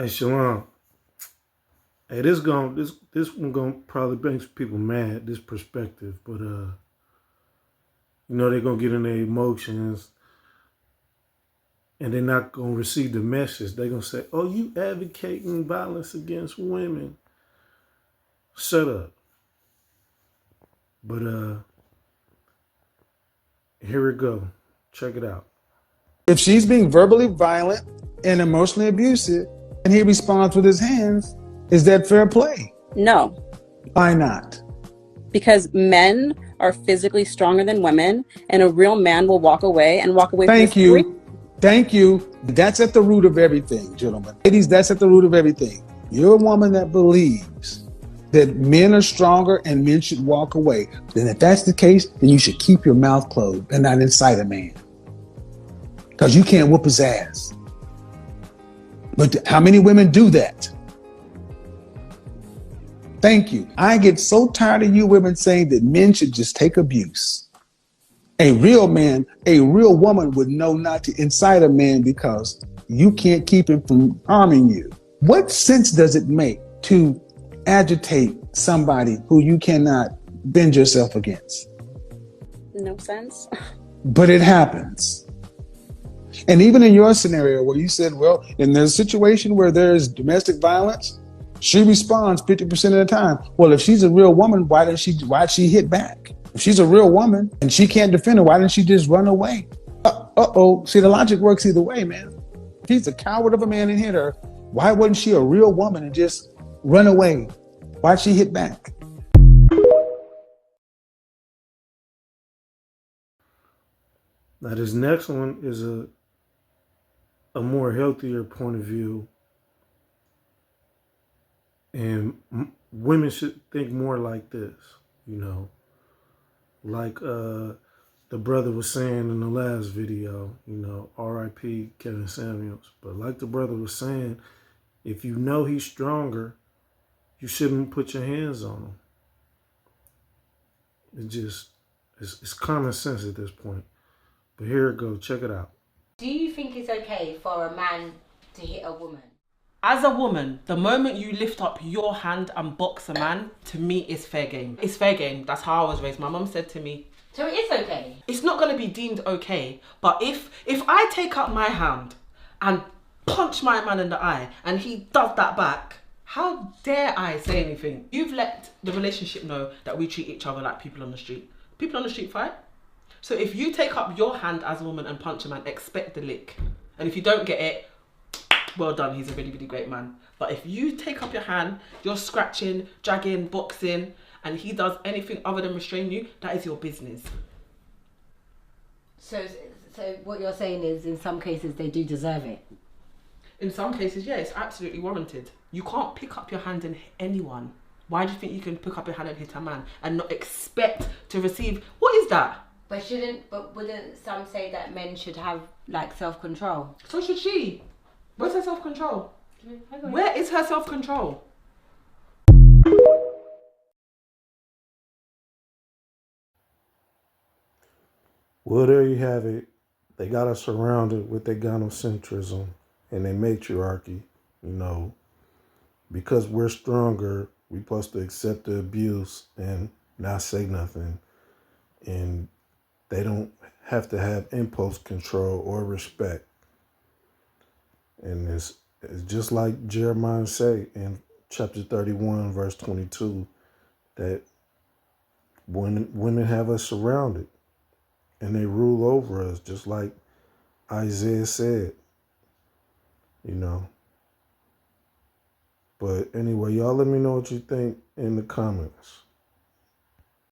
Hey, Shalom. Hey, this one gonna probably make people mad. This perspective, but they're gonna get in their emotions, and they're not gonna receive the message. They're gonna say, "Oh, you advocating violence against women? Shut up." But here we go. Check it out. If she's being verbally violent and emotionally abusive and he responds with his hands, is that fair play? No. Why not? Because men are physically stronger than women, and a real man will walk away Thank free. you. Thank you. That's at the root of everything, gentlemen. Ladies, that's at the root of everything. You're a woman that believes that men are stronger and men should walk away. Then if that's the case, then you should keep your mouth closed and not incite a man. Because you can't whoop his ass. But how many women do that? Thank you. I get so tired of you women saying that men should just take abuse. A real man, a real woman would know not to incite a man because you can't keep him from harming you. What sense does it make to agitate somebody who you cannot bend yourself against? No sense. But it happens. And even in your scenario where you said, well, in the situation where there's domestic violence, she responds 50% of the time. Well, if she's a real woman, why'd she hit back? If she's a real woman and she can't defend her, why didn't she just run away? Uh-oh. See, the logic works either way, man. If he's a coward of a man and hit her, why wasn't she a real woman and just run away? Why'd she hit back? Now this next one is a more healthier point of view, and women should think more like this. Like the brother was saying in the last video, R.I.P. Kevin Samuels. But like the brother was saying, if you know he's stronger, you shouldn't put your hands on him. It's common sense at this point. But here it goes. Check it out. Do you think it's okay for a man to hit a woman? As a woman, the moment you lift up your hand and box a man, to me, it's fair game. It's fair game. That's how I was raised. My mum said to me, so it is okay? It's not going to be deemed okay, but if I take up my hand and punch my man in the eye and he does that back, how dare I say anything? You've let the relationship know that we treat each other like people on the street. People on the street fight. So if you take up your hand as a woman and punch a man, expect the lick. And if you don't get it, well done, he's a really, really great man. But if you take up your hand, you're scratching, dragging, boxing, and he does anything other than restrain you, that is your business. So what you're saying is, in some cases, they do deserve it? In some cases, yeah, it's absolutely warranted. You can't pick up your hand and hit anyone. Why do you think you can pick up your hand and hit a man and not expect to receive? What is that? But wouldn't some say that men should have, like, self-control? So should she. Where's her self-control? Where is her self-control? Well, there you have it. They got us surrounded with their gynocentrism and their matriarchy. Because we're stronger, we're supposed to accept the abuse and not say nothing. And they don't have to have impulse control or respect. And it's just like Jeremiah say in chapter 31, verse 22, that women have us surrounded and they rule over us, just like Isaiah said, But anyway, y'all let me know what you think in the comments.